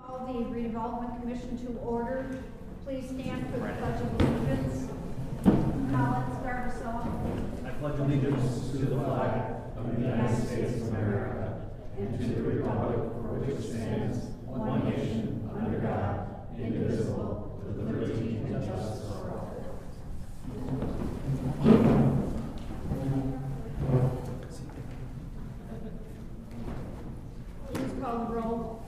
Call the Redevelopment Commission to order. Please stand for the Pledge of Allegiance. Collins, start us off. I pledge allegiance to the flag of the United States of America and to the republic for which it stands, one nation, under God, indivisible, with liberty and justice for all. Please call the roll.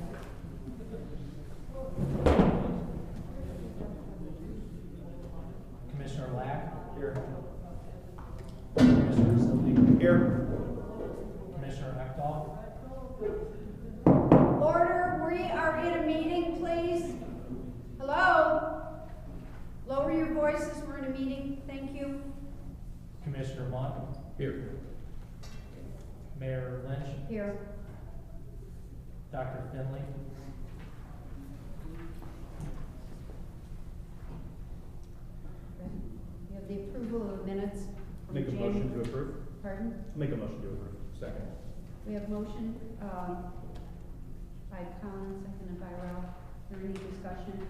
invoices, we're in a meeting. Thank you. Commissioner Mott, Here. Mayor Lynch, Here. Dr. Finley, We have the approval of minutes. from Make a motion to January- approve? Pardon? Make a motion to approve. Second. We have motion by Collins, seconded by Ralph. Is there any discussion?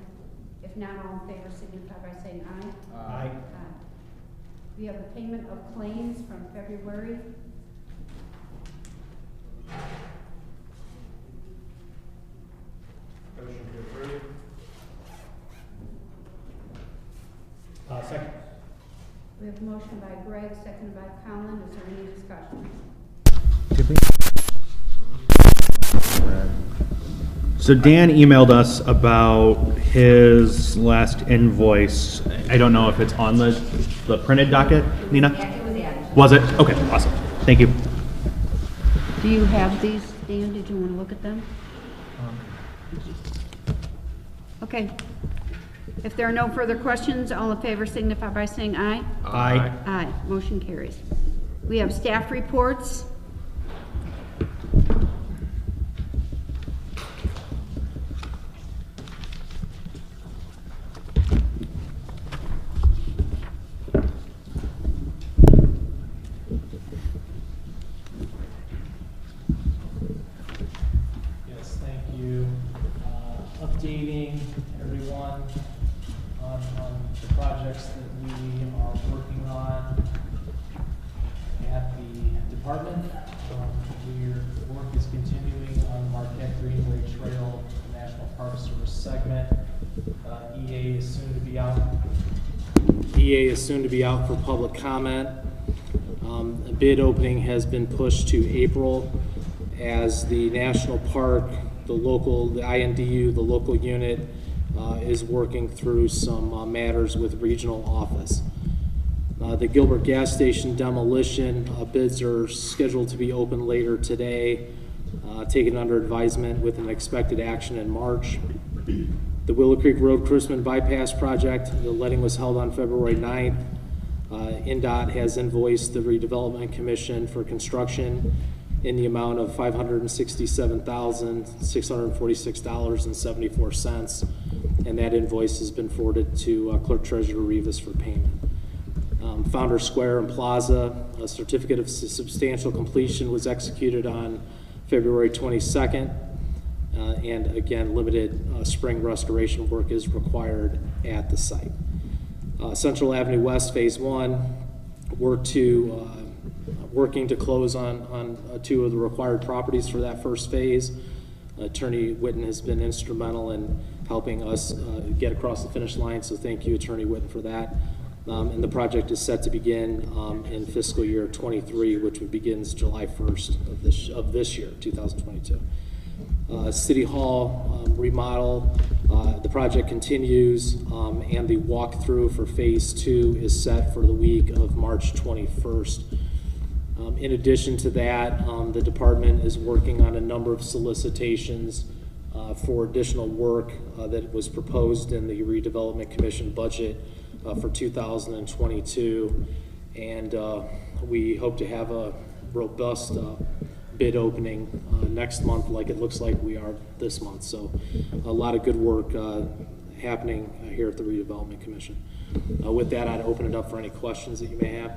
If not, all in favor signify by saying aye. Aye. Aye. We have the payment of claims from February. Motion to approve. Second. We have a motion by Greg, seconded by Colin. Is there any discussion? So Dan emailed us about his last invoice. I don't know if it's on the printed docket, Nina? Yeah, it was added. Was it? Okay, awesome. Thank you. Do you have these, Dan? Did you want to look at them? Okay. If there are no further questions, all in favor signify by saying aye. Aye. Aye. Motion carries. We have staff reports. yes, thank you. Updating everyone on the projects that we are working on at the department. The work is continuing on Marquette Greenway Trail, the National Park Service segment. EA is soon to be out. EA is soon to be out for public comment. A bid opening has been pushed to April as the national park, the INDU, the local unit, is working through some matters with regional office. The Gilbert gas station demolition bids are scheduled to be open later today, taken under advisement with an expected action in March. The Willow Creek Road Chrisman Bypass Project, the letting was held on February 9th. NDOT has invoiced the Redevelopment Commission for construction in the amount of $567,646.74, and that invoice has been forwarded to Clerk Treasurer Rivas for payment. Founder Square and Plaza, a certificate of substantial completion was executed on February 22nd, and again, limited spring restoration work is required at the site. Central Avenue West Phase 1, working to close on two of the required properties for that first phase. Attorney Witten has been instrumental in helping us get across the finish line, so thank you, Attorney Witten, for that. And the project is set to begin in fiscal year 23, which begins July 1st of this year, 2022. City Hall remodel, the project continues, and the walkthrough for phase 2 is set for the week of March 21st. In addition to that, the department is working on a number of solicitations for additional work that was proposed in the Redevelopment Commission budget for 2022, and we hope to have a robust bid opening next month, like it looks like we are this month. So a lot of good work happening here at the Redevelopment Commission. With that, I'd open it up for any questions that you may have.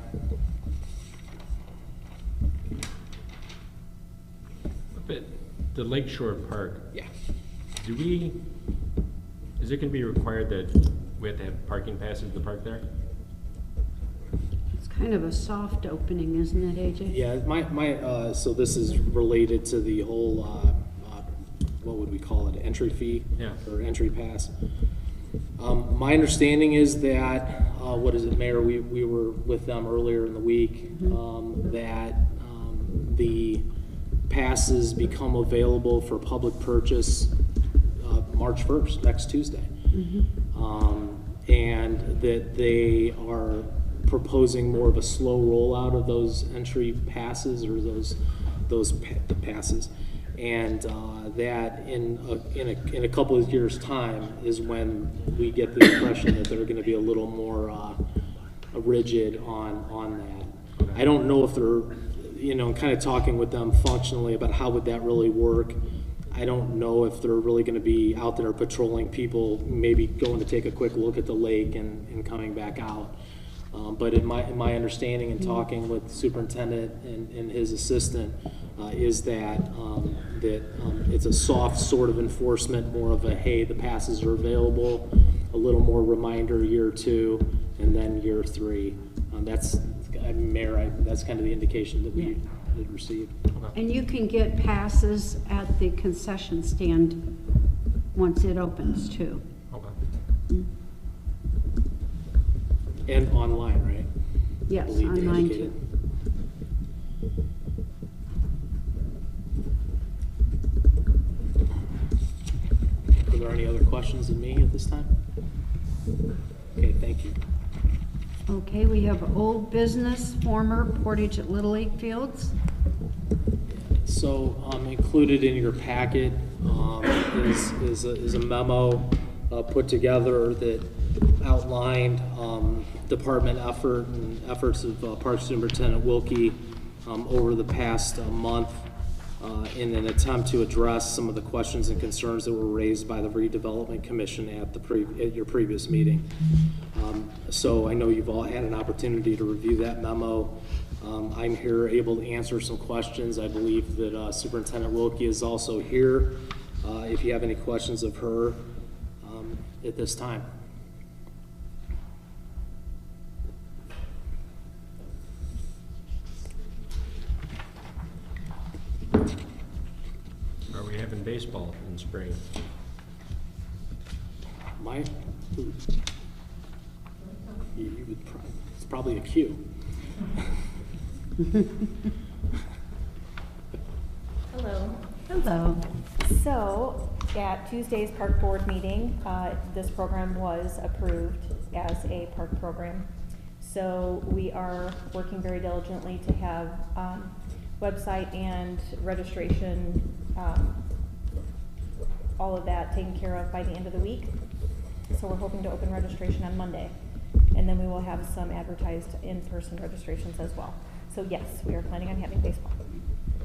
But the Lakeshore Park, Yeah. is it going to be required that we have to have parking passes to park there? It's kind of a soft opening, isn't it, AJ? Yeah, so this is related to the whole, what would we call it, entry fee? Yeah. Or entry pass. My understanding is that, Mayor, we were with them earlier in the week, that the passes become available for public purchase March 1st, next Tuesday. And that they are proposing more of a slow rollout of those entry passes, or the passes, and that in a couple of years' time is when we get the impression that they're going to be a little more rigid on that. I don't know if they're, kind of talking with them functionally about how would that really work. I don't know if they're really going to be out there patrolling people, maybe going to take a quick look at the lake and coming back out. But in my understanding and talking with the superintendent and his assistant is that it's a soft sort of enforcement, more of a, hey, the passes are available, a little more reminder year 2, and then year 3. That's kind of the indication that we had received. And you can get passes at the concession stand once it opens too. Okay. And online, right? Yes, I believe they online indicated. too. Are there any other questions of me at this time? Okay, thank you. Okay, we have old business, former Portage at Little League Fields. So included in your packet is a memo put together that outlined department effort and efforts of Park Superintendent Wilkie over the past month in an attempt to address some of the questions and concerns that were raised by the Redevelopment Commission at your previous meeting. So I know you've all had an opportunity to review that memo. I'm here able to answer some questions. I believe that Superintendent Wilkie is also here if you have any questions of her at this time. Are we having baseball in spring? It's probably a cue. Hello. Hello. So, at Tuesday's park board meeting, this program was approved as a park program. So we are working very diligently to have website and registration, all of that taken care of by the end of the week. So we're hoping to open registration on Monday. And then we will have some advertised in-person registrations as well. So yes, we are planning on having baseball.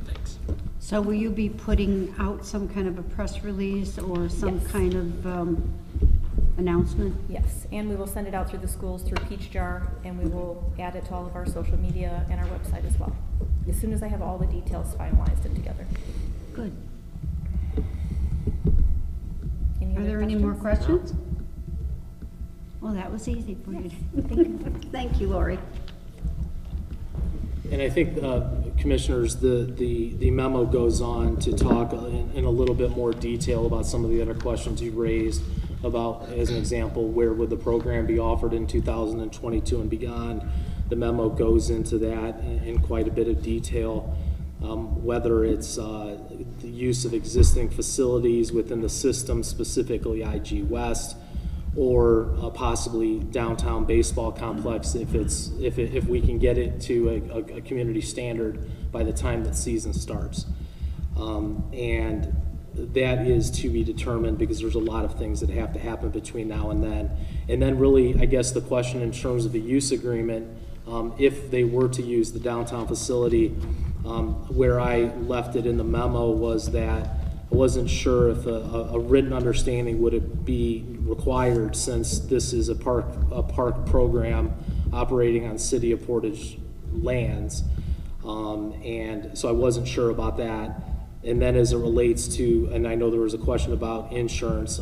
Thanks. So will you be putting out some kind of a press release or some Yes. kind of announcement? Yes, and we will send it out through the schools through Peach Jar, and we will add it to all of our social media and our website as well, as soon as I have all the details finalized and together. Good. Any Are other there any more questions? No. Well, that was easy for you. Thank you. Thank you, Lori. And I think, Commissioners, the memo goes on to talk in a little bit more detail about some of the other questions you raised about, as an example, where would the program be offered in 2022 and beyond. The memo goes into that in quite a bit of detail, whether it's the use of existing facilities within the system, specifically IG West, or possibly downtown baseball complex if we can get it to a community standard by the time that season starts. And that is to be determined because there's a lot of things that have to happen between now and then. And then really, I guess the question in terms of the use agreement, if they were to use the downtown facility, where I left it in the memo was that I wasn't sure if a written understanding would be required since this is a park program operating on City of Portage lands. And so I wasn't sure about that. And then as it relates to, and I know there was a question about insurance,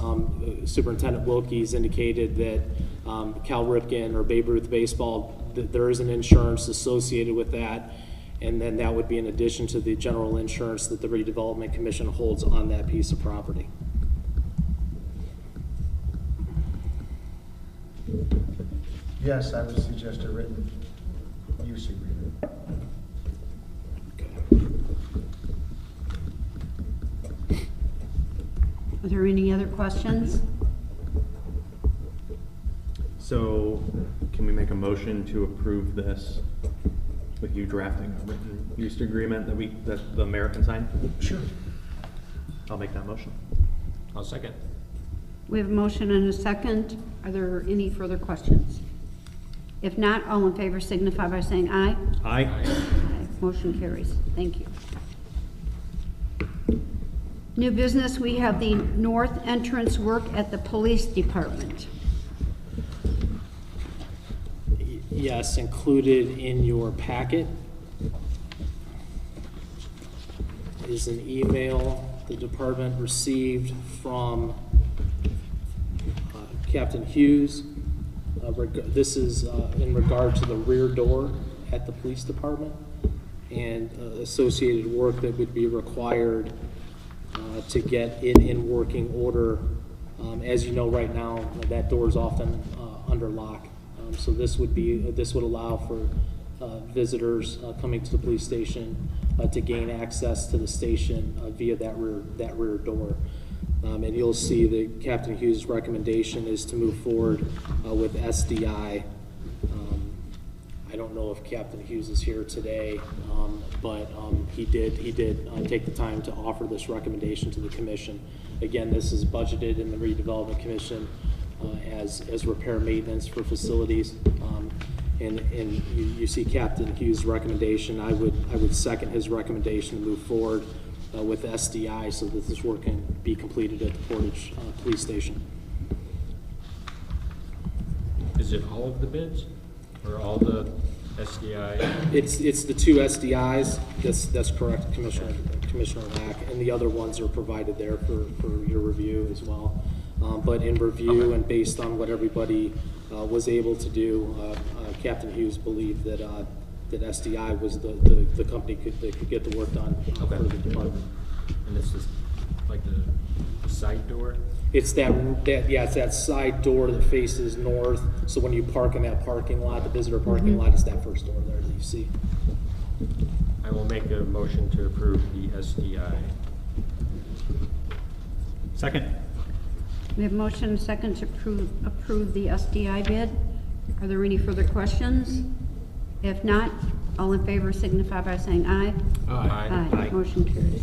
Superintendent Wilkie's indicated that Cal Ripken or Babe Ruth Baseball, there is an insurance associated with that. And then that would be in addition to the general insurance that the Redevelopment Commission holds on that piece of property. Yes, I would suggest a written use agreement. Are there any other questions? So can we make a motion to approve this with you drafting a written use agreement that the mayor can sign? Sure. I'll make that motion. I'll second. We have a motion and a second. Are there any further questions? If not, all in favor signify by saying aye. Aye. Aye. Motion carries. Thank you. New business, we have the north entrance work at the police department. Yes, included in your packet is an email the department received from Captain Hughes. This is in regard to the rear door at the police department and associated work that would be required to get it in working order. As you know, right now, that door is often under lock. So this would allow for visitors coming to the police station to gain access to the station via that rear door. And you'll see that Captain Hughes' recommendation is to move forward with SDI. I don't know if Captain Hughes is here today, but he did take the time to offer this recommendation to the commission. Again, this is budgeted in the Redevelopment Commission as repair maintenance for facilities. And you see Captain Hughes' recommendation. I would second his recommendation to move forward with SDI so that this work can be completed at the Portage Police Station. Is it all of the bids or all the SDI? It's the two SDIs. That's correct, Commissioner Mack, and the other ones are provided there for your review as well. But in review and based on what everybody was able to do, Captain Hughes believed that SDI was the company that could get the work done for the department. And this is like the side door? It's that side door that faces north. So when you park in that parking lot, the visitor parking lot, it's that first door there that you see. I will make a motion to approve the SDI. Second. We have a motion and a second to approve the SDI bid. Are there any further questions? If not, all in favor signify by saying aye. Aye. Motion carries.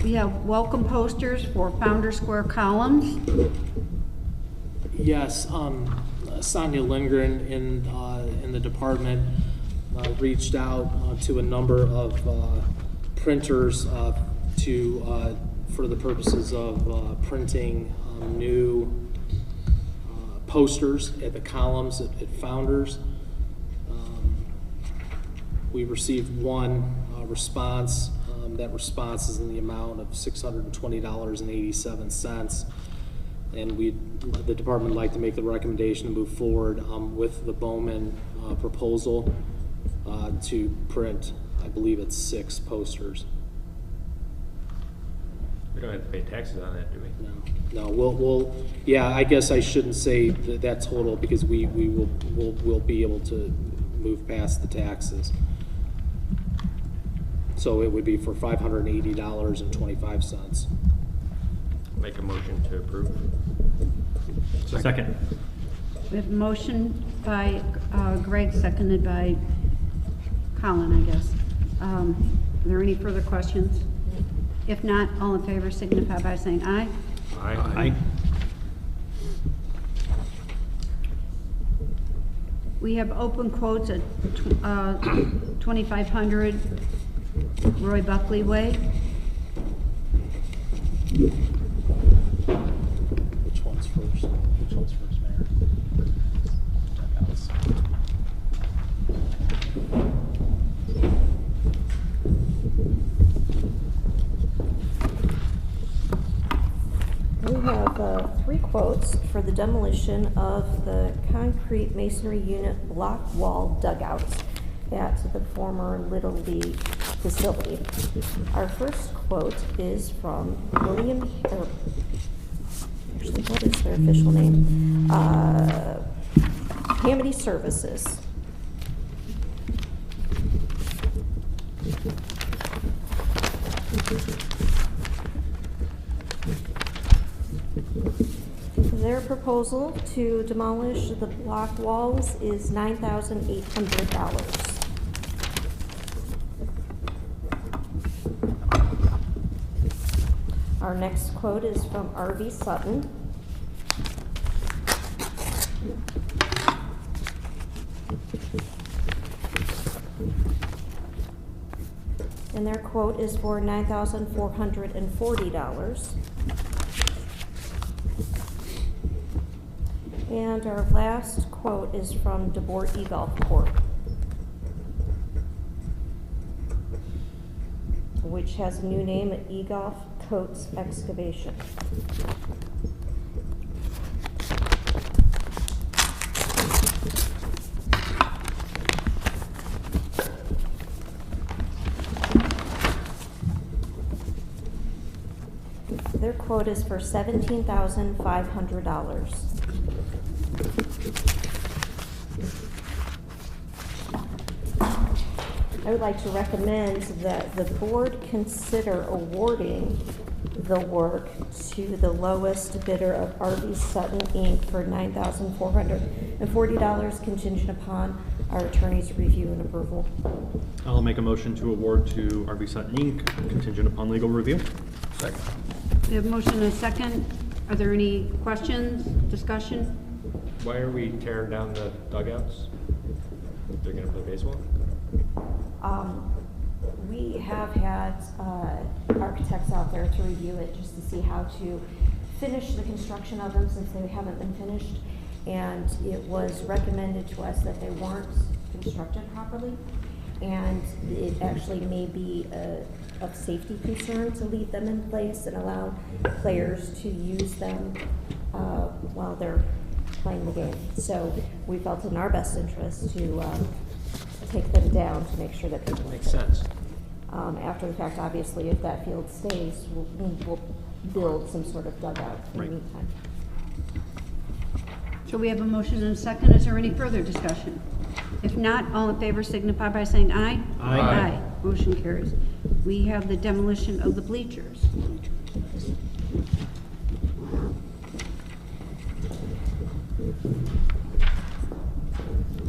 We have welcome posters for Founder Square columns. Yes, Sonia Lindgren in the department reached out to a number of printers for the purposes of printing new posters at the columns at Founders. We received one response. That response is in the amount of $620.87. And the department would like to make the recommendation to move forward with the Bowman proposal to print, I believe it's 6 posters. We don't have to pay taxes on that, do we? No, we'll yeah, I guess I shouldn't say that total because we'll be able to move past the taxes. So it would be for $580.25. Make a motion to approve. Second. We have a motion by Greg, seconded by Colin, I guess. Are there any further questions? If not, all in favor signify by saying aye. Aye. We have open quotes at 2500 Roy Buckley Way. Which one's first? Which one's first, Mayor? We have 3 quotes for the demolition of the concrete masonry unit block wall dugouts at the former Little League facility. Our first quote is from actually, what is their official name? Hamity Services. Their proposal to demolish the block walls is $9,800. Our next quote is from RV Sutton. And their quote is for $9,440. And our last quote is from DeBoer E-Golf Corp., which has a new name, E-Golf Coats Excavation. Their quote is for $17,500. I would like to recommend that the board consider awarding the work to the lowest bidder of RV Sutton Inc. for $9,440, contingent upon our attorney's review and approval. I'll make a motion to award to RV Sutton Inc., contingent upon legal review. Second. We have a motion and a second. Are there any questions, discussion? Why are we tearing down the dugouts? They're gonna play baseball? We have had architects out there to review it just to see how to finish the construction of them since they haven't been finished. And it was recommended to us that they weren't constructed properly. And it actually may be of safety concern to leave them in place and allow players to use them while they're playing the game. So we felt in our best interest to take them down to make sure that people Makes sense. After the fact, obviously, if that field stays, we'll build some sort of dugout in the meantime. So we have a motion and a second. Is there any further discussion? If not, all in favor signify by saying aye. Aye. Aye. Motion carries. We have the demolition of the bleachers.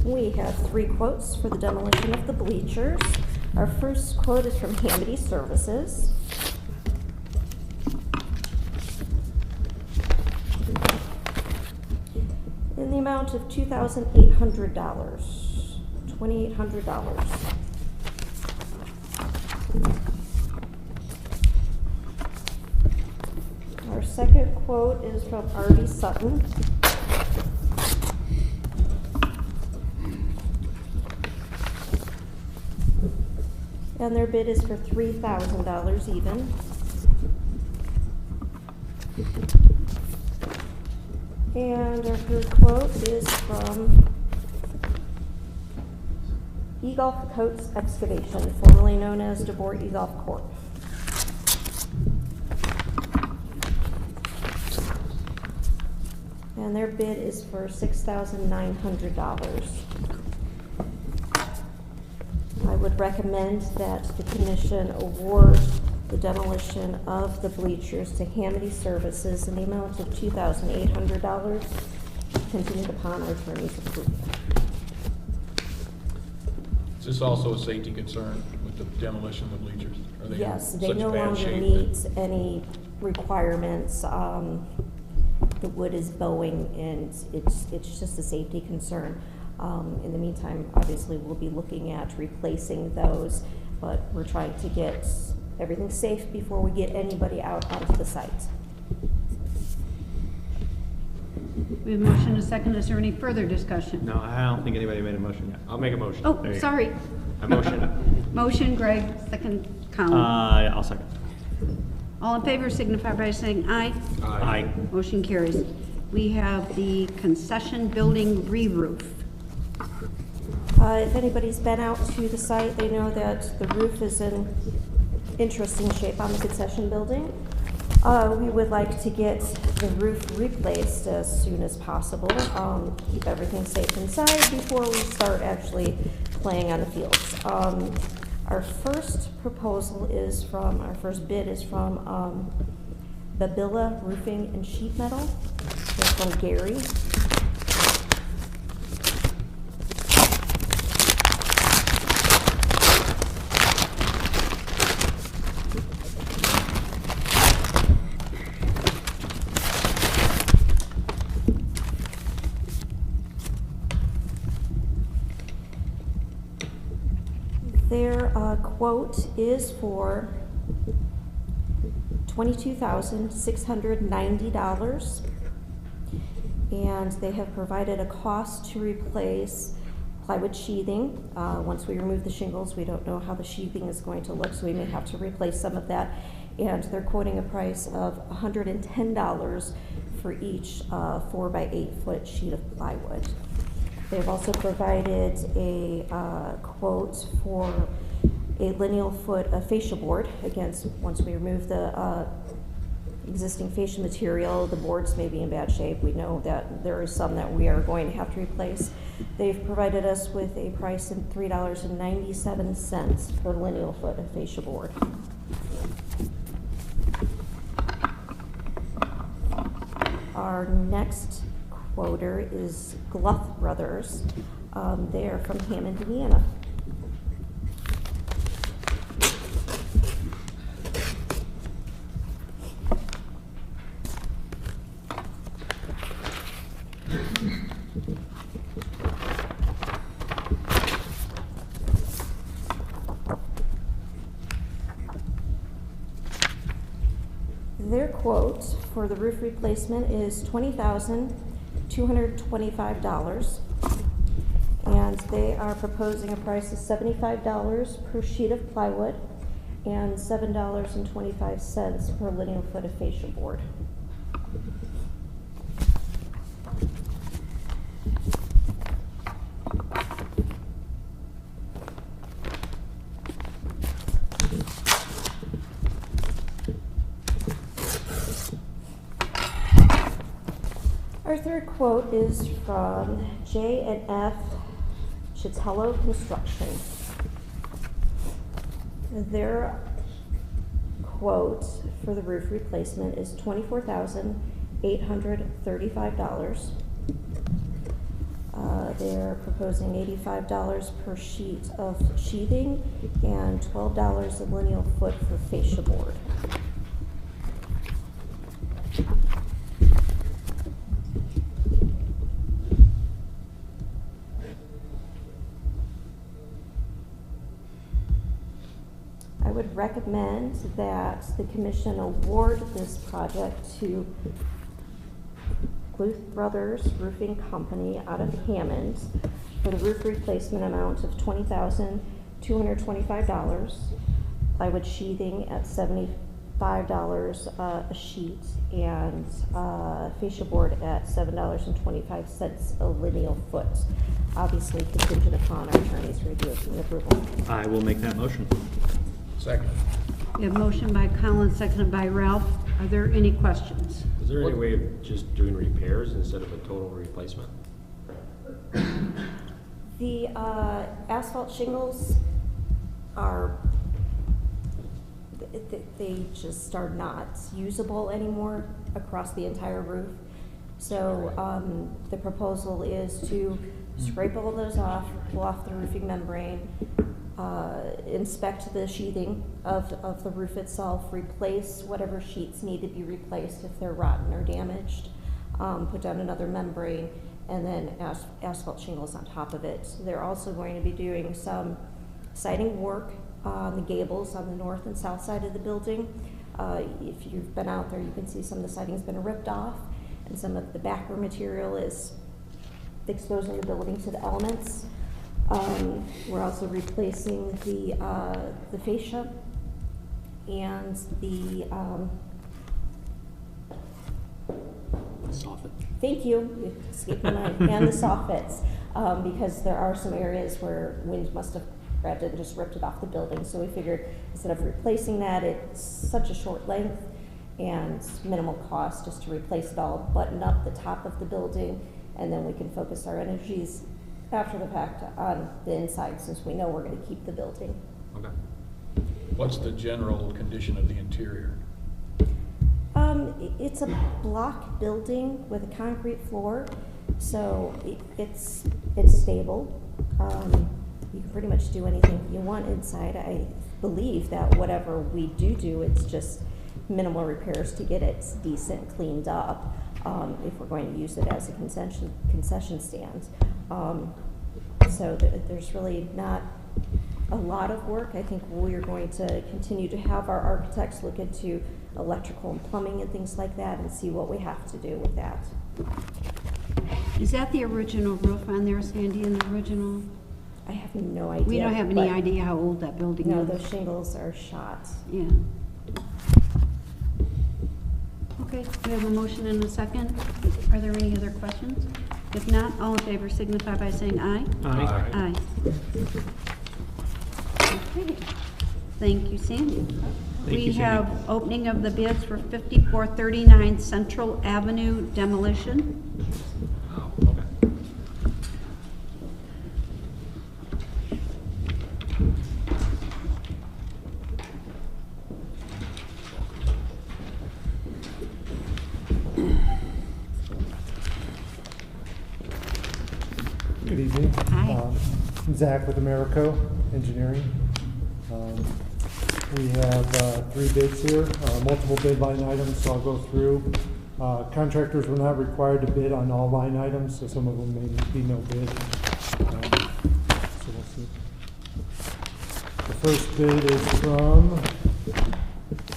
We have 3 quotes for the demolition of the bleachers. Our first quote is from Hamity Services. In the amount of $2,800, $2,800. Our second quote is from RV Sutton. And their bid is for $3,000 even. And our third quote is from E-Golf Coats Excavation, formerly known as DeBoer E-Golf Corp. And their bid is for $6,900. I would recommend that the commission award the demolition of the bleachers to Hamity Services in the amount of $2,800, contingent upon our attorney's approval. Is this also a safety concern with the demolition of the bleachers? Are they Yes, in they such no bad longer shape meet any requirements. The wood is bowing, and it's just a safety concern. In the meantime, obviously, we'll be looking at replacing those, but we're trying to get everything safe before we get anybody out onto the site. We have a motion and a second. Is there any further discussion? No, I don't think anybody made a motion yet. I'll make a motion. Oh, There you go. sorry. A motion. Motion, Greg, second, Colin. I'll second. All in favor signify by saying aye. Aye. Motion carries. We have the concession building re-roof. If anybody's been out to the site, they know that the roof is in interesting shape on the concession building. We would like to get the roof replaced as soon as possible, keep everything safe inside before we start actually playing on the fields. Our first bid is from Babilla Roofing and Sheet Metal. They're from Gary. quote is for $22,690. And they have provided a cost to replace plywood sheathing. Once we remove the shingles, we don't know how the sheathing is going to look, so we may have to replace some of that. And they're quoting a price of $110 for each 4 by 8 foot sheet of plywood. They've also provided a quote for a lineal foot of fascia board. Again, once we remove the existing fascia material, the boards may be in bad shape. We know that there are some that we are going to have to replace. They've provided us with a price of $3.97 per lineal foot of fascia board. Our next quoter is Gluth Brothers. They are from Hammond, Indiana. Their quote for the roof replacement is $20,225, and they are proposing a price of $75 per sheet of plywood and $7.25 per lineal foot of fascia board. Our third quote is from J&F Chitello Construction. Their quote for the roof replacement is $24,835. They're proposing $85 per sheet of sheathing and $12 a lineal foot for fascia board. I would recommend that the commission award this project to Gluth Brothers Roofing Company out of Hammond for the roof replacement amount of $20,225, plywood sheathing at $75 a sheet, and fascia board at $7.25 a lineal foot. Obviously contingent upon our attorney's review and approval. I will make that motion. Second. We have motion by Colin, seconded by Ralph. Are there any questions? Is there any way of just doing repairs instead of a total replacement? The asphalt shingles are, they just are not usable anymore across the entire roof. So the proposal is to scrape all those off, pull off the roofing membrane, inspect the sheathing of the roof itself, replace whatever sheets need to be replaced if they're rotten or damaged, put down another membrane, and then asphalt shingles on top of it. They're also going to be doing some siding work on the gables on the north and south side of the building. If you've been out there, you can see some of the siding's been ripped off, and some of the backer material is exposing the building to the elements. We're also replacing the fascia and the Soffit. thank you, it escaped my mind, and the soffits, because there are some areas where wind must have grabbed it and just ripped it off the building. So we figured instead of replacing that, it's such a short length and minimal cost just to replace it all, button up the top of the building, and then we can focus our energies after the fact on the inside, since we know we're going to keep the building. Okay. What's the general condition of the interior? It's a block building with a concrete floor, so it's stable. You can pretty much do anything you want inside. I believe that whatever we do, it's just minimal repairs to get it decent, cleaned up, if we're going to use it as a concession stand. So there's really not a lot of work. I think we are going to continue to have our architects look into electrical and plumbing and things like that and see what we have to do with that. Is that the original roof on there, Sandy, in the original? I have no idea. We don't have any but idea how old that building No, is. those shingles are shot. Yeah. Okay, we have a motion and a second. Are there any other questions? If not, all in favor signify by saying aye. Aye. Aye. Okay. Thank you, Sandy. Thank We you, Sandy. have opening of the bids for 5439 Central Avenue demolition. Okay. Good evening. Hi. Zach with Americo Engineering. We have 3 bids here, multiple bid line items, so I'll go through. Contractors were not required to bid on all line items, so some of them may be no bid. So we'll see. The first bid is from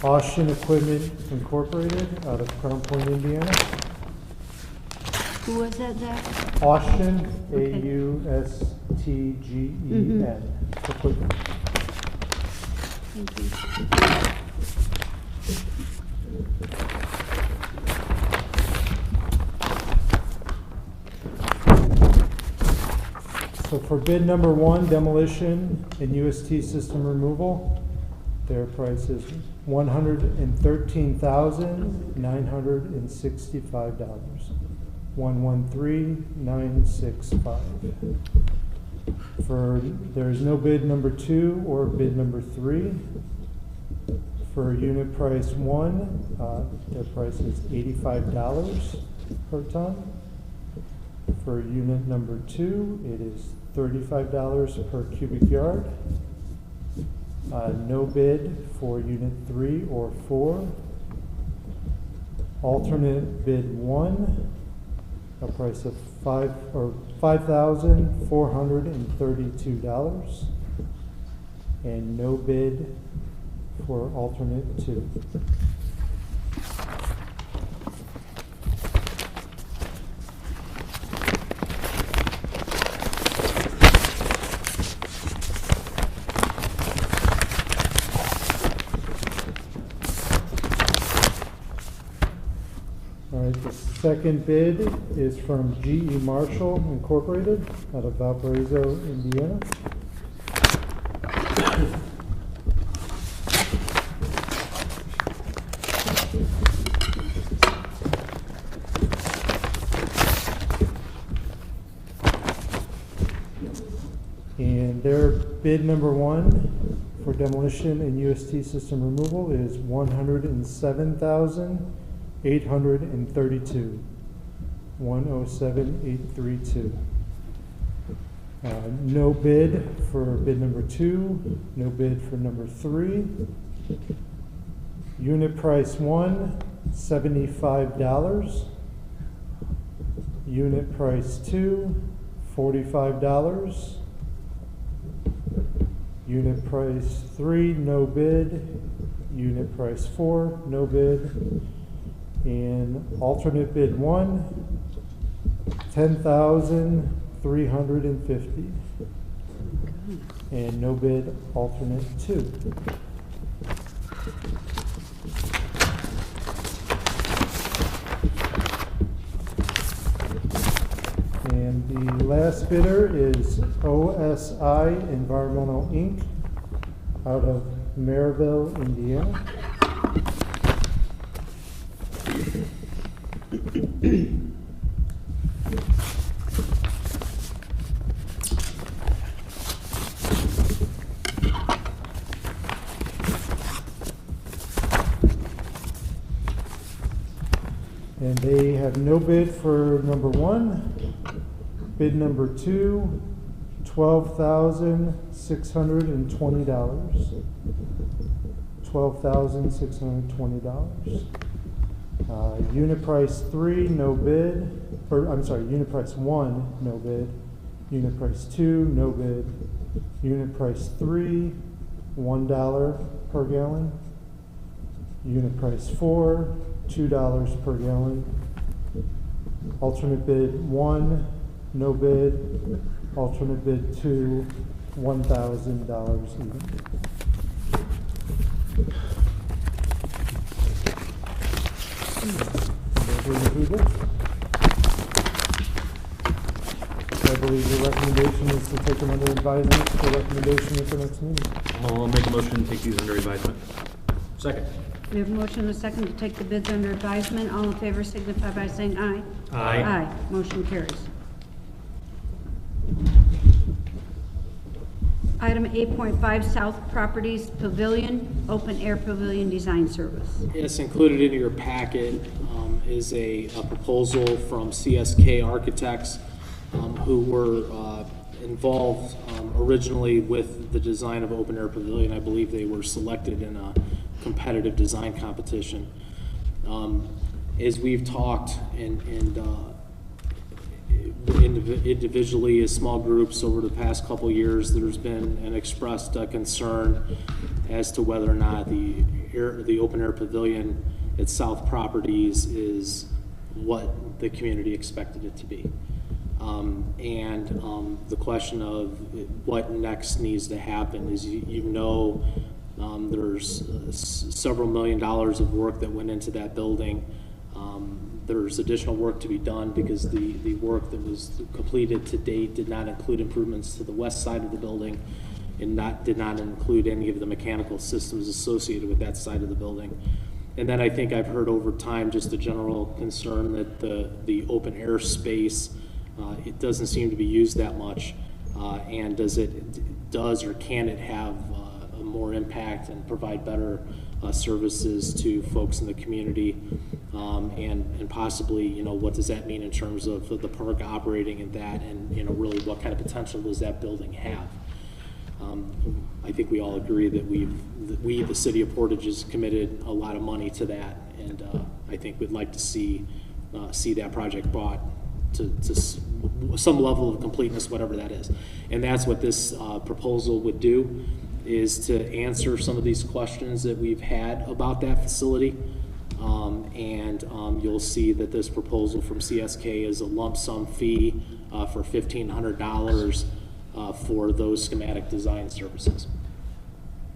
Austin Equipment Incorporated out of Crown Point, Indiana. Who was that, Zach? Austin, Okay. Austgen, Equipment. Thank you. So for bid number 1, demolition and UST system removal, their price is $113,965. 113,965. There is no bid number 2 or bid number 3. For unit price 1, their price is $85 per ton. For unit number 2, it is $35 per cubic yard. No bid for unit 3 or 4. Alternate bid 1, a price of $5,432, and no bid for alternate 2. All right, the second bid is from GE Marshall Incorporated out of Valparaiso, Indiana. And their bid number 1 for demolition and UST system removal is $107,832. 107,832. No bid for bid number 2, no bid for number 3. Unit price 1, $75. Unit price 2, $45. Unit price 3, no bid. Unit price 4, no bid. And alternate bid 1, $10,350. And no bid alternate 2. And the last bidder is OSI Environmental Inc. out of Maryville, Indiana. And they have no bid for number 1. Bid number 2, $12,620. $12,620. Unit price 3, no bid. Unit price 1, no bid. Unit price 2, no bid. Unit price 3, $1 per gallon. Unit price 4, $2 per gallon. Alternate bid 1, no bid. Alternate bid 2, $1,000 even. I believe the recommendation is to take them under advisement for recommendation at the next meeting. I'll make a motion to take these under advisement. Second. We have a motion and a second to take the bids under advisement. All in favor signify by saying aye. Aye. Aye. Motion carries. Item 8.5, South Properties Pavilion, Open Air Pavilion Design Service. Yes, included in your packet is a proposal from CSK Architects, who were involved originally with the design of Open Air Pavilion. I believe they were selected in a competitive design competition. As we've talked individually as small groups over the past couple years, there's been an expressed concern as to whether or not the Open Air Pavilion at South Properties is what the community expected it to be. The question of what next needs to happen is, there's several $1 million of work that went into that building. There's additional work to be done because the work that was completed to date did not include improvements to the west side of the building and did not include any of the mechanical systems associated with that side of the building. And then I think I've heard over time just a general concern that the open air space, it doesn't seem to be used that much. And does or can it have a more impact and provide better services to folks in the community, and possibly, what does that mean in terms of the park operating and that, and really what kind of potential does that building have? I think we all agree that we, the city of Portage, has committed a lot of money to that, and I think we'd like to see that project brought to some level of completeness, whatever that is. And that's what this proposal would do, is to answer some of these questions that we've had about that facility. You'll see that this proposal from CSK is a lump sum fee for $1,500 for those schematic design services.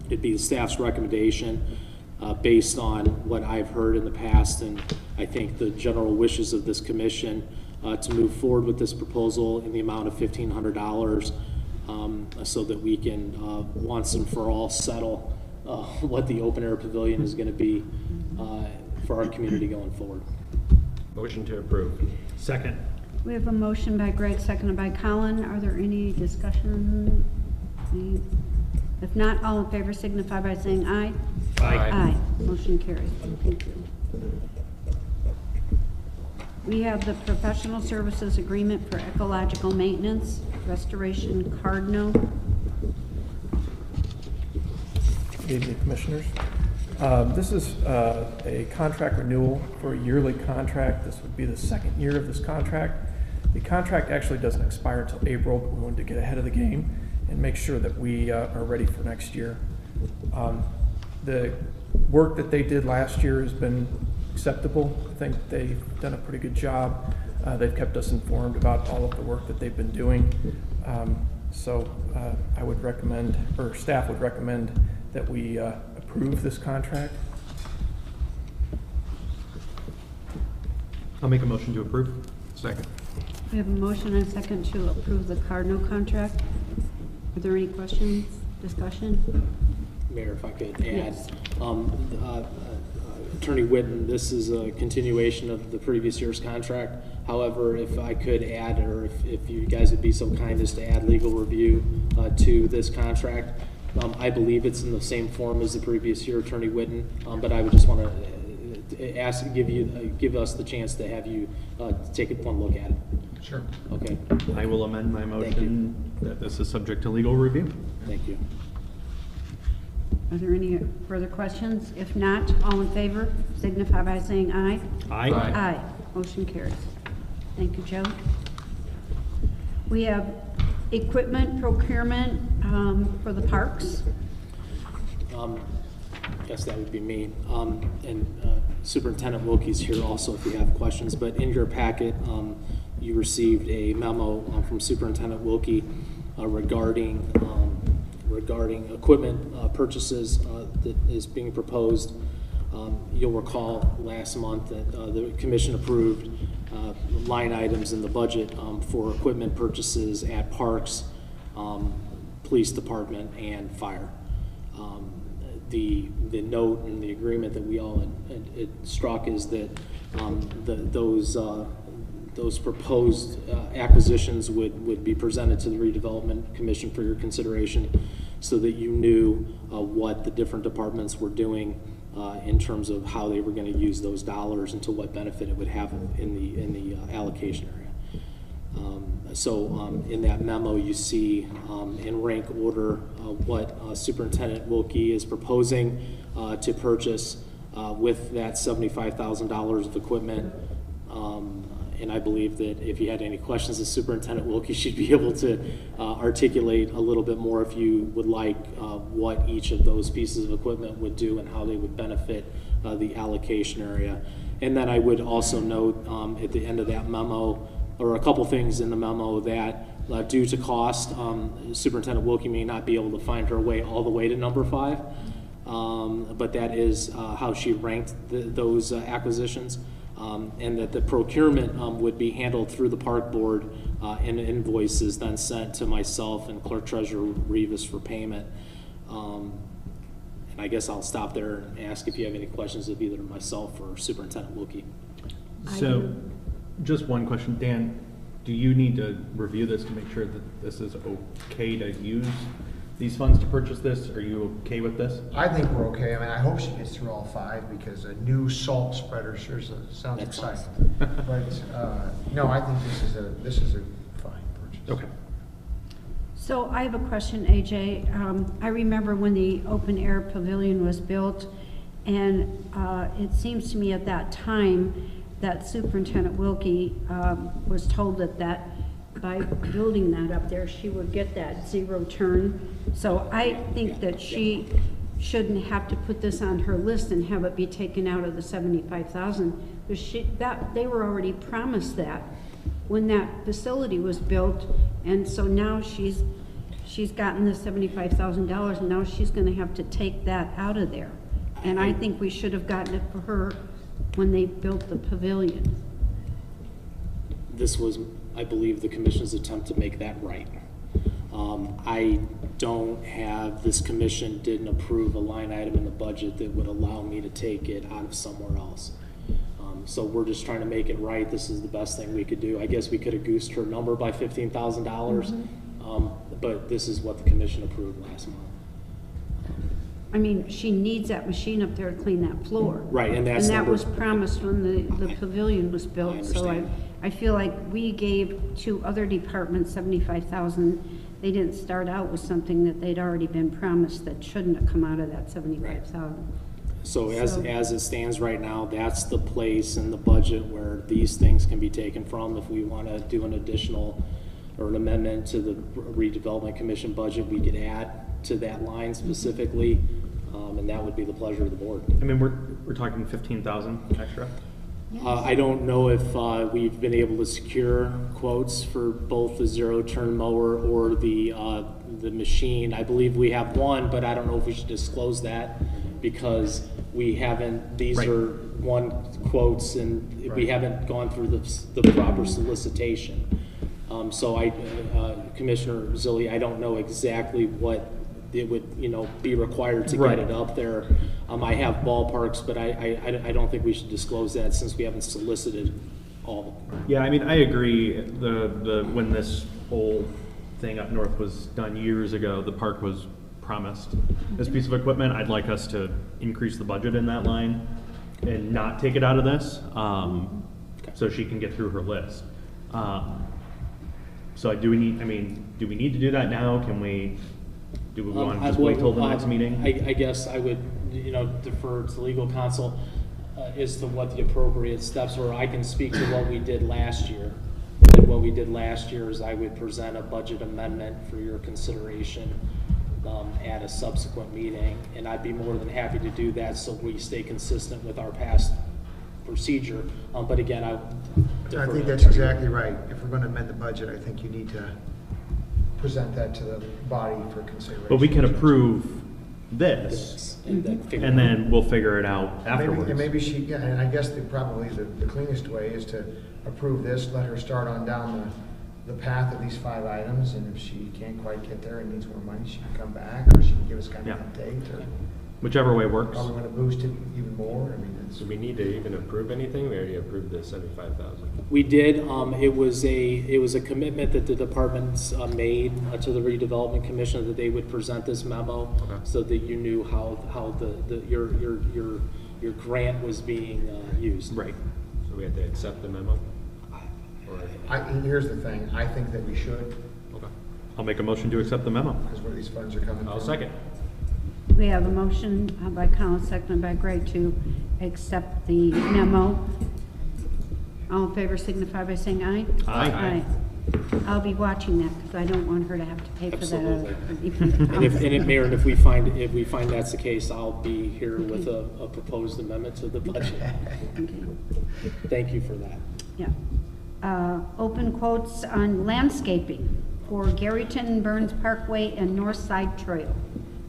It'd be the staff's recommendation based on what I've heard in the past, and I think the general wishes of this commission to move forward with this proposal in the amount of $1,500 so that we can once and for all settle what the open air pavilion is going to be for our community going forward. Motion to approve. Second. We have a motion by Greg, seconded by Colin. Are there any discussion? If not, all in favor signify by saying aye. Aye. Aye. Motion carries. Thank you. We have the professional services agreement for ecological maintenance, restoration Cardno. Good evening, Commissioners. This is a contract renewal for a yearly contract. This would be the second year of this contract. The contract actually doesn't expire until April, but we wanted to get ahead of the game and make sure that we are ready for next year. The work that they did last year has been acceptable. I think they've done a pretty good job. They've kept us informed about all of the work that they've been doing. I would recommend, or staff would recommend, that we approve this contract. I'll make a motion to approve. Second. We have a motion and a second to approve the Cardno contract. Are there any questions, discussion? Mayor, if I could add. Yes. Attorney Whitten, this is a continuation of the previous year's contract. However, if I could add, or if you guys would be so kind as to add legal review to this contract, I believe it's in the same form as the previous year, Attorney Whitten, but I would just want to give us the chance to have you take one look at it. Sure. Okay. I will amend my motion that this is subject to legal review. Thank you. Are there any further questions? If not, all in favor signify by saying aye. Aye. Aye. Aye. Motion carries. Thank you, Joe. We have equipment procurement for the parks. Guess that would be me. And Superintendent Wilkie's here also if you have questions. But in your packet, you received a memo from Superintendent Wilkie regarding equipment purchases that is being proposed. You'll recall last month that the commission approved line items in the budget for equipment purchases at parks, police department, and fire. The note and the agreement that we all had struck is that those proposed acquisitions would be presented to the Redevelopment Commission for your consideration, so that you knew what the different departments were doing in terms of how they were going to use those dollars and to what benefit it would have in the allocation area. In that memo, you see in rank order what Superintendent Wilkie is proposing to purchase with that $75,000 of equipment. And I believe that if you had any questions of Superintendent Wilkie, she'd be able to articulate a little bit more, if you would like, what each of those pieces of equipment would do and how they would benefit the allocation area. And then I would also note at the end of that memo, or a couple things in the memo, that due to cost, Superintendent Wilkie may not be able to find her way all the way to number 5, but that is how she ranked those acquisitions. And that the procurement would be handled through the park board and invoices then sent to myself and Clerk Treasurer Rivas for payment. And I guess I'll stop there and ask if you have any questions of either myself or Superintendent Wilkie. So, just one question, Dan, do you need to review this to make sure that this is okay to use these funds to purchase this? Are you okay with this? I think we're okay. I mean, I hope she gets through all 5, because a new salt spreader sure sounds exciting. But no, I think this is a fine purchase. Okay. So I have a question, AJ. I remember when the open air pavilion was built, and it seems to me at that time that Superintendent Wilkie was told that by building that up there, she would get that 0 turn. So I think that she shouldn't have to put this on her list and have it be taken out of the $75,000, because they were already promised that when that facility was built, and so now she's gotten the $75,000, and now she's going to have to take that out of there. And I think we should have gotten it for her when they built the pavilion. This was, I believe, the commission's attempt to make that right. I don't have, this commission didn't approve a line item in the budget that would allow me to take it out of somewhere else. So we're just trying to make it right. This is the best thing we could do. I guess we could have goosed her number by $15,000, but this is what the commission approved last month. I mean, she needs that machine up there to clean that floor. Right, and that was promised when the pavilion was built. So I feel like we gave 2 other departments $75,000. They didn't start out with something that they'd already been promised that shouldn't have come out of that $75,000. So as it stands right now, that's the place in the budget where these things can be taken from. If we want to do an additional or an amendment to the Redevelopment Commission budget, we could add to that line specifically, and that would be the pleasure of the board. I mean, we're talking 15,000 extra. I don't know if we've been able to secure quotes for both the 0-turn mower or the machine. I believe we have one, but I don't know if we should disclose that, because we haven't, these are one quotes, and we haven't gone through the proper solicitation. So Commissioner Zilli, I don't know exactly what it would, be required to get it up there. I have ballparks, but I don't think we should disclose that since we haven't solicited all. Yeah, I mean, I agree. When this whole thing up north was done years ago, the park was promised this piece of equipment. I'd like us to increase the budget in that line and not take it out of this, so she can get through her list. So do we need to do that now? Do we want to just wait till the next meeting? I guess I would, defer to legal counsel as to what the appropriate steps were. I can speak to what we did last year. And what we did last year is I would present a budget amendment for your consideration at a subsequent meeting, and I'd be more than happy to do that so we stay consistent with our past procedure. But again, I think that's exactly right. If we're going to amend the budget, I think you need to present that to the body for consideration. But we can approve this, and and then we'll figure it out afterwards. And maybe she, yeah, and I guess probably the cleanest way is to approve this, let her start on down the path of these 5 items, and if she can't quite get there and needs more money, she can come back, or she can give us kind of an update, or Whichever way works. are we going to boost it even more? I mean, Do we need to even approve anything? We already approved the 75,000. We did. It was a commitment that the departments made to the Redevelopment Commission that they would present this memo, so that you knew how your grant was being used. Right. So we have to accept the memo? here's the thing, I think that we should, Okay. I'll make a motion to accept the memo. because where these funds are coming from. I'll second. We have a motion by Colin, seconded by Greg to accept the memo. All in favor signify by saying aye. Aye. Aye. I'll be watching that because I don't want her to have to pay for Absolutely. that. Mayor, and if we find that's the case, I'll be here with a proposed amendment to the budget. Okay. Thank you for that. Yeah. Open quotes on landscaping for Garryton, Burns Parkway, and Northside Trail.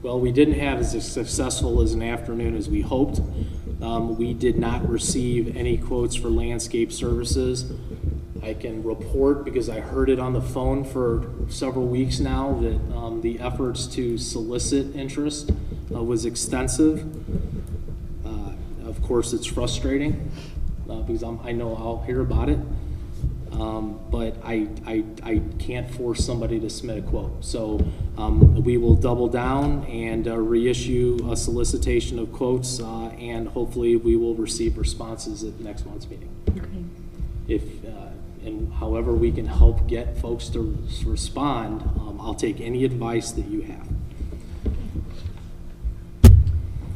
Well, we didn't have as successful as an afternoon as we hoped. We did not receive any quotes for landscape services. I can report, because I heard it on the phone for several weeks now, that the efforts to solicit interest was extensive. Of course, it's frustrating because I know I'll hear about it. But I can't force somebody to submit a quote. So we will double down and reissue a solicitation of quotes, and hopefully we will receive responses at next month's meeting. Okay. And however we can help get folks to respond, I'll take any advice that you have.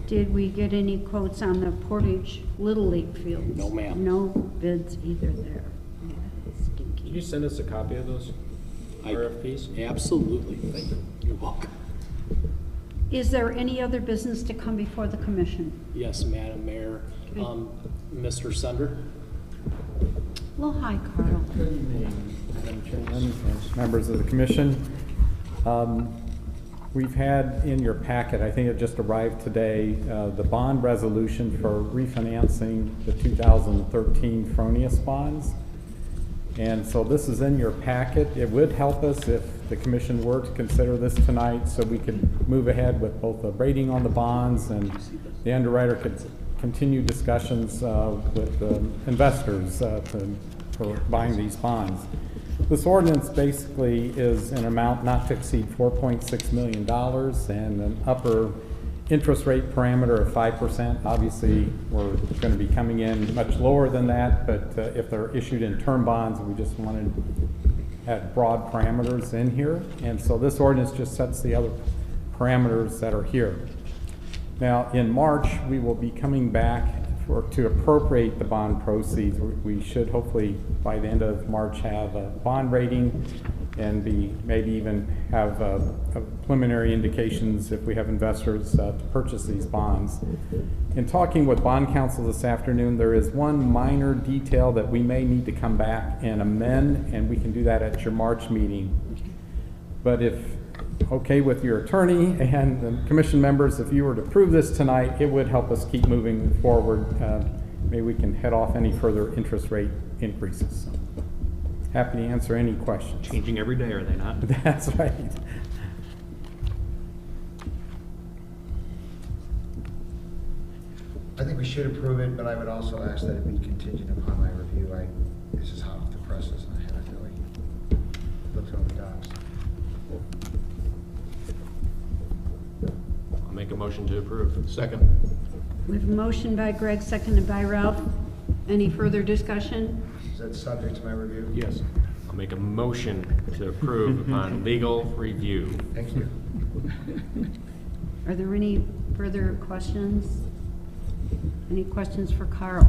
Did we get any quotes on the Portage Little League fields? No, ma'am. No bids either there. Can you send us a copy of those RFPs? Absolutely. Thank you. You're welcome. Is there any other business to come before the commission? Yes, Madam Mayor. Mr. Sender? Well, hi, Carl. Good evening, Madam Chairman and members of the commission. We've had in your packet, I think it just arrived today, the bond resolution for refinancing the 2013 Fronius bonds. And so this is in your packet. It would help us if the commission were to consider this tonight, so we could move ahead with both the rating on the bonds, and the underwriter could continue discussions with investors for buying these bonds. This ordinance basically is an amount not to exceed $4.6 million and an upper interest rate parameter of 5%. Obviously, we're going to be coming in much lower than that, but if they're issued in term bonds, we just wanted to have broad parameters in here. And so this ordinance just sets the other parameters that are here. Now, in March, we will be coming back to appropriate the bond proceeds. We should hopefully, by the end of March, have a bond rating and maybe even have preliminary indications if we have investors to purchase these bonds. In talking with bond counsel this afternoon, there is one minor detail that we may need to come back and amend, and we can do that at your March meeting. But if okay with your attorney and the commission members, if you were to approve this tonight, it would help us keep moving forward. Maybe we can head off any further interest rate increases. So, happy to answer any questions. Changing every day, are they not? That's right. I think we should approve it, but I would also ask that it be contingent upon my review. This is hot off the presses, and I haven't really looked over the docs. I'll make a motion to approve. Second. We have a motion by Greg, seconded by Ralph. Any further discussion? Is that subject to my review? Yes. I'll make a motion to approve upon legal review. Thank you. Are there any further questions? Any questions for Carl?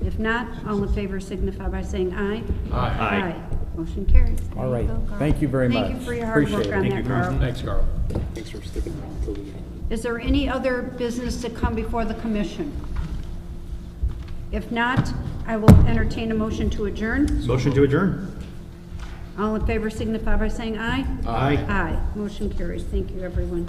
If not, all in favor signify by saying aye. Aye. Motion carries. There All you right. go, Carl. Thank you very much. Thank you for your hard work Appreciate it. on Thank that, you, Carl. Thanks, Carl. Thanks for sticking around till the end. Is there any other business to come before the commission? If not, I will entertain a motion to adjourn. Motion to adjourn. All in favor signify by saying aye. Aye. Aye. Motion carries. Thank you, everyone.